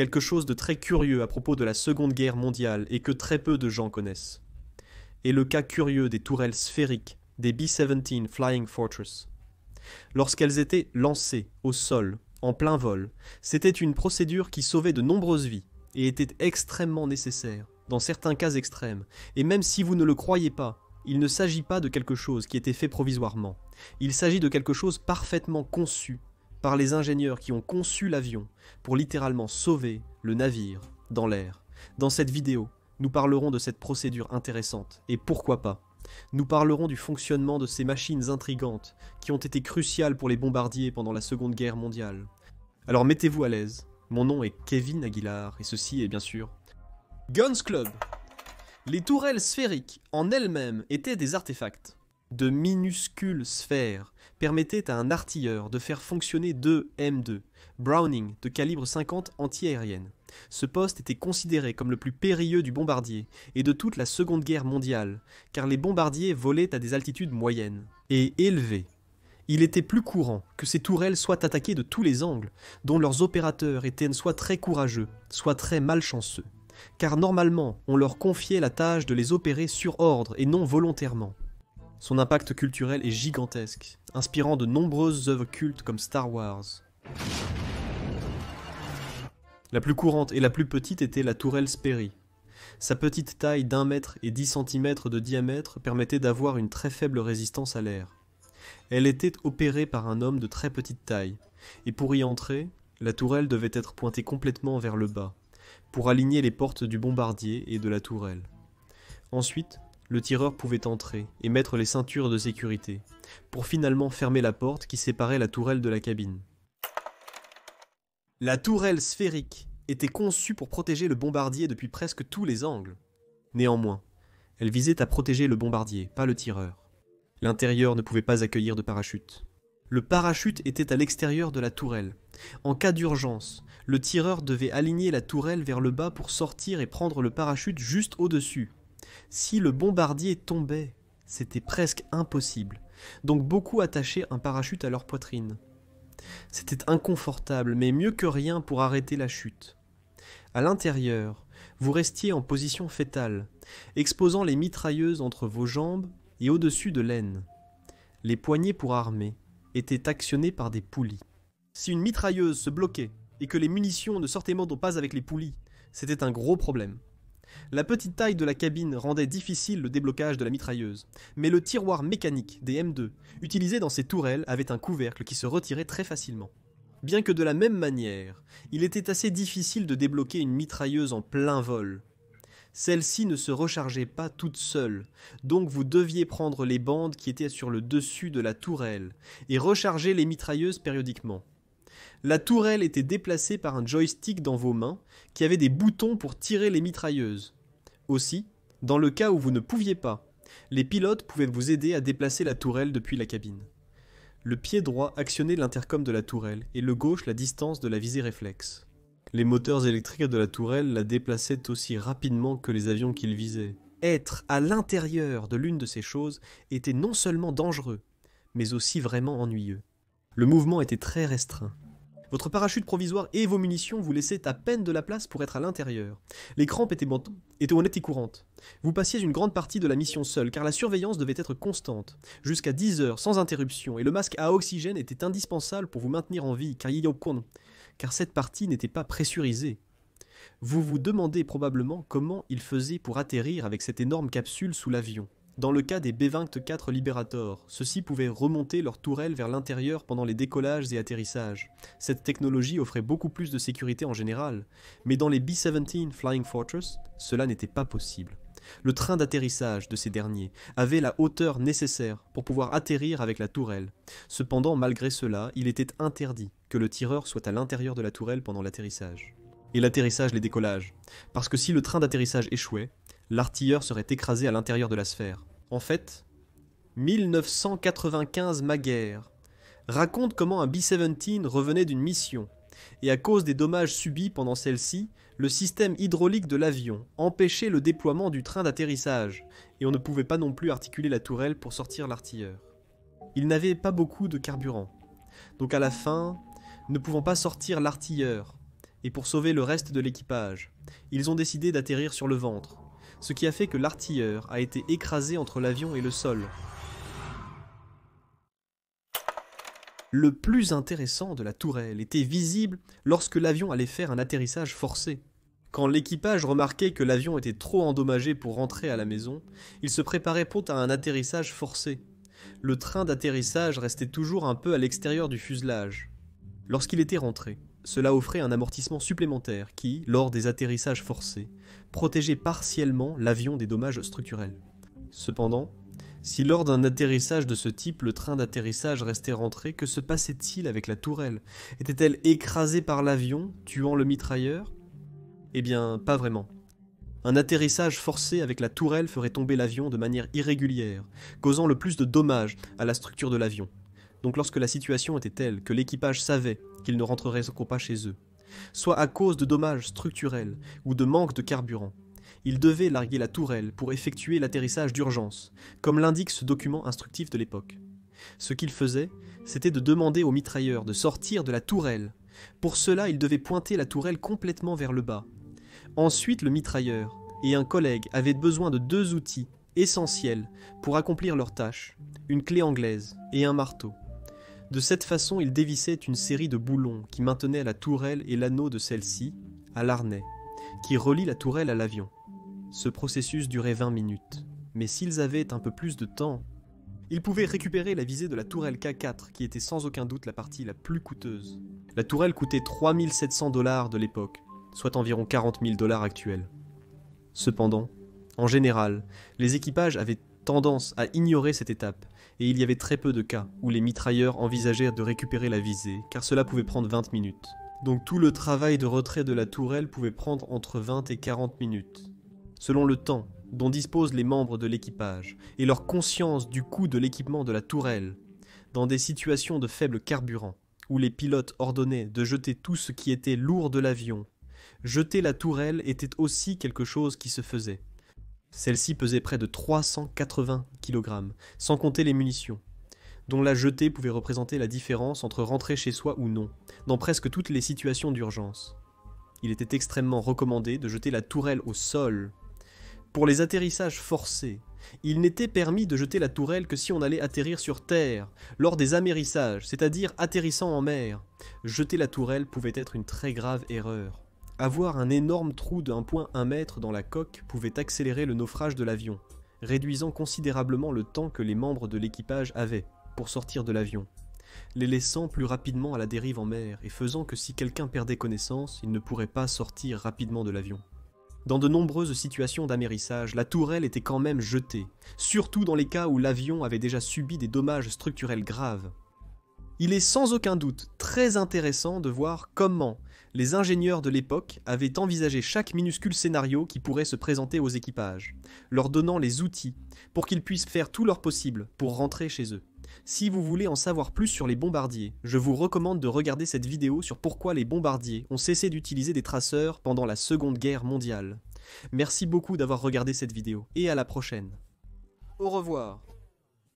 quelque chose de très curieux à propos de la Seconde Guerre mondiale et que très peu de gens connaissent. Et le cas curieux des tourelles sphériques des B-17 Flying Fortress. Lorsqu'elles étaient lancées au sol, en plein vol, c'était une procédure qui sauvait de nombreuses vies et était extrêmement nécessaire, dans certains cas extrêmes, et même si vous ne le croyez pas, il ne s'agit pas de quelque chose qui était fait provisoirement. Il s'agit de quelque chose parfaitement conçu par les ingénieurs qui ont conçu l'avion pour littéralement sauver le navire dans l'air. Dans cette vidéo, nous parlerons de cette procédure intéressante, et pourquoi pas. Nous parlerons du fonctionnement de ces machines intrigantes qui ont été cruciales pour les bombardiers pendant la Seconde Guerre mondiale. Alors mettez-vous à l'aise, mon nom est Kevin Aguilar, et ceci est bien sûr Guns Club. Les tourelles sphériques en elles-mêmes étaient des artefacts. De minuscules sphères permettaient à un artilleur de faire fonctionner deux M2, Browning de calibre 50 anti-aérienne. Ce poste était considéré comme le plus périlleux du bombardier et de toute la Seconde Guerre mondiale, car les bombardiers volaient à des altitudes moyennes et élevées. Il était plus courant que ces tourelles soient attaquées de tous les angles, dont leurs opérateurs étaient soit très courageux, soit très malchanceux. Car normalement, on leur confiait la tâche de les opérer sur ordre et non volontairement. Son impact culturel est gigantesque, inspirant de nombreuses œuvres cultes comme Star Wars. La plus courante et la plus petite était la tourelle Sperry. Sa petite taille d'1 mètre et 10 cm de diamètre permettait d'avoir une très faible résistance à l'air. Elle était opérée par un homme de très petite taille, et pour y entrer, la tourelle devait être pointée complètement vers le bas, pour aligner les portes du bombardier et de la tourelle. Ensuite, le tireur pouvait entrer et mettre les ceintures de sécurité, pour finalement fermer la porte qui séparait la tourelle de la cabine. La tourelle sphérique était conçue pour protéger le bombardier depuis presque tous les angles. Néanmoins, elle visait à protéger le bombardier, pas le tireur. L'intérieur ne pouvait pas accueillir de parachute. Le parachute était à l'extérieur de la tourelle. En cas d'urgence, le tireur devait aligner la tourelle vers le bas pour sortir et prendre le parachute juste au-dessus. Si le bombardier tombait, c'était presque impossible, donc beaucoup attachaient un parachute à leur poitrine. C'était inconfortable, mais mieux que rien pour arrêter la chute. À l'intérieur, vous restiez en position fétale, exposant les mitrailleuses entre vos jambes et au-dessus de l'aine. Les poignées pour armer étaient actionnées par des poulies. Si une mitrailleuse se bloquait et que les munitions ne sortaient pas avec les poulies, c'était un gros problème. La petite taille de la cabine rendait difficile le déblocage de la mitrailleuse, mais le tiroir mécanique des M2 utilisé dans ces tourelles avait un couvercle qui se retirait très facilement. Bien que de la même manière, il était assez difficile de débloquer une mitrailleuse en plein vol. Celle-ci ne se rechargeait pas toute seule, donc vous deviez prendre les bandes qui étaient sur le dessus de la tourelle et recharger les mitrailleuses périodiquement. La tourelle était déplacée par un joystick dans vos mains qui avait des boutons pour tirer les mitrailleuses. Aussi, dans le cas où vous ne pouviez pas, les pilotes pouvaient vous aider à déplacer la tourelle depuis la cabine. Le pied droit actionnait l'intercom de la tourelle et le gauche la distance de la visée réflexe. Les moteurs électriques de la tourelle la déplaçaient aussi rapidement que les avions qu'ils visaient. Être à l'intérieur de l'une de ces choses était non seulement dangereux, mais aussi vraiment ennuyeux. Le mouvement était très restreint. Votre parachute provisoire et vos munitions vous laissaient à peine de la place pour être à l'intérieur. Les crampes étaient honnêtes et courantes. Vous passiez une grande partie de la mission seul, car la surveillance devait être constante, jusqu'à 10 heures sans interruption, et le masque à oxygène était indispensable pour vous maintenir en vie, car cette partie n'était pas pressurisée. Vous vous demandez probablement comment il faisait pour atterrir avec cette énorme capsule sous l'avion. Dans le cas des B-24 Liberator, ceux-ci pouvaient remonter leur tourelle vers l'intérieur pendant les décollages et atterrissages. Cette technologie offrait beaucoup plus de sécurité en général, mais dans les B-17 Flying Fortress, cela n'était pas possible. Le train d'atterrissage de ces derniers avait la hauteur nécessaire pour pouvoir atterrir avec la tourelle. Cependant, malgré cela, il était interdit que le tireur soit à l'intérieur de la tourelle pendant l'atterrissage. Et l'atterrissage, les décollages. Parce que si le train d'atterrissage échouait, l'artilleur serait écrasé à l'intérieur de la sphère. En fait, 1995 Maguire raconte comment un B-17 revenait d'une mission, et à cause des dommages subis pendant celle-ci, le système hydraulique de l'avion empêchait le déploiement du train d'atterrissage, et on ne pouvait pas non plus articuler la tourelle pour sortir l'artilleur. Il n'avait pas beaucoup de carburant, donc à la fin, ne pouvant pas sortir l'artilleur, et pour sauver le reste de l'équipage, ils ont décidé d'atterrir sur le ventre, ce qui a fait que l'artilleur a été écrasé entre l'avion et le sol. Le plus intéressant de la tourelle était visible lorsque l'avion allait faire un atterrissage forcé. Quand l'équipage remarquait que l'avion était trop endommagé pour rentrer à la maison, il se préparait prompt à un atterrissage forcé. Le train d'atterrissage restait toujours un peu à l'extérieur du fuselage. Lorsqu'il était rentré, cela offrait un amortissement supplémentaire qui, lors des atterrissages forcés, protégeait partiellement l'avion des dommages structurels. Cependant, si lors d'un atterrissage de ce type, le train d'atterrissage restait rentré, que se passait-il avec la tourelle? Était-elle écrasée par l'avion, tuant le mitrailleur? Eh bien, pas vraiment. Un atterrissage forcé avec la tourelle ferait tomber l'avion de manière irrégulière, causant le plus de dommages à la structure de l'avion. Donc lorsque la situation était telle que l'équipage savait qu'ils ne rentreraient pas chez eux, soit à cause de dommages structurels ou de manque de carburant, ils devaient larguer la tourelle pour effectuer l'atterrissage d'urgence, comme l'indique ce document instructif de l'époque. Ce qu'ils faisaient, c'était de demander au mitrailleur de sortir de la tourelle. Pour cela, ils devaient pointer la tourelle complètement vers le bas. Ensuite, le mitrailleur et un collègue avaient besoin de 2 outils essentiels pour accomplir leur tâche, une clé anglaise et un marteau. De cette façon, ils dévissaient une série de boulons qui maintenaient la tourelle et l'anneau de celle-ci à l'harnais, qui relie la tourelle à l'avion. Ce processus durait 20 minutes, mais s'ils avaient un peu plus de temps, ils pouvaient récupérer la visée de la tourelle K4, qui était sans aucun doute la partie la plus coûteuse. La tourelle coûtait 3 700 $ de l'époque, soit environ 40 000 $ actuels. Cependant, en général, les équipages avaient tendance à ignorer cette étape, et il y avait très peu de cas où les mitrailleurs envisagèrent de récupérer la visée, car cela pouvait prendre 20 minutes. Donc tout le travail de retrait de la tourelle pouvait prendre entre 20 et 40 minutes. Selon le temps dont disposent les membres de l'équipage et leur conscience du coût de l'équipement de la tourelle, dans des situations de faible carburant, où les pilotes ordonnaient de jeter tout ce qui était lourd de l'avion, jeter la tourelle était aussi quelque chose qui se faisait. Celle-ci pesait près de 380 kg, sans compter les munitions, dont la jetée pouvait représenter la différence entre rentrer chez soi ou non, dans presque toutes les situations d'urgence. Il était extrêmement recommandé de jeter la tourelle au sol. Pour les atterrissages forcés, il n'était permis de jeter la tourelle que si on allait atterrir sur terre, lors des amérissages, c'est-à-dire atterrissant en mer. Jeter la tourelle pouvait être une très grave erreur. Avoir un énorme trou d'1,1 mètre dans la coque pouvait accélérer le naufrage de l'avion, réduisant considérablement le temps que les membres de l'équipage avaient pour sortir de l'avion, les laissant plus rapidement à la dérive en mer et faisant que si quelqu'un perdait connaissance, il ne pourrait pas sortir rapidement de l'avion. Dans de nombreuses situations d'amérissage, la tourelle était quand même jetée, surtout dans les cas où l'avion avait déjà subi des dommages structurels graves. Il est sans aucun doute très intéressant de voir comment les ingénieurs de l'époque avaient envisagé chaque minuscule scénario qui pourrait se présenter aux équipages, leur donnant les outils pour qu'ils puissent faire tout leur possible pour rentrer chez eux. Si vous voulez en savoir plus sur les bombardiers, je vous recommande de regarder cette vidéo sur pourquoi les bombardiers ont cessé d'utiliser des traceurs pendant la Seconde Guerre mondiale. Merci beaucoup d'avoir regardé cette vidéo et à la prochaine. Au revoir.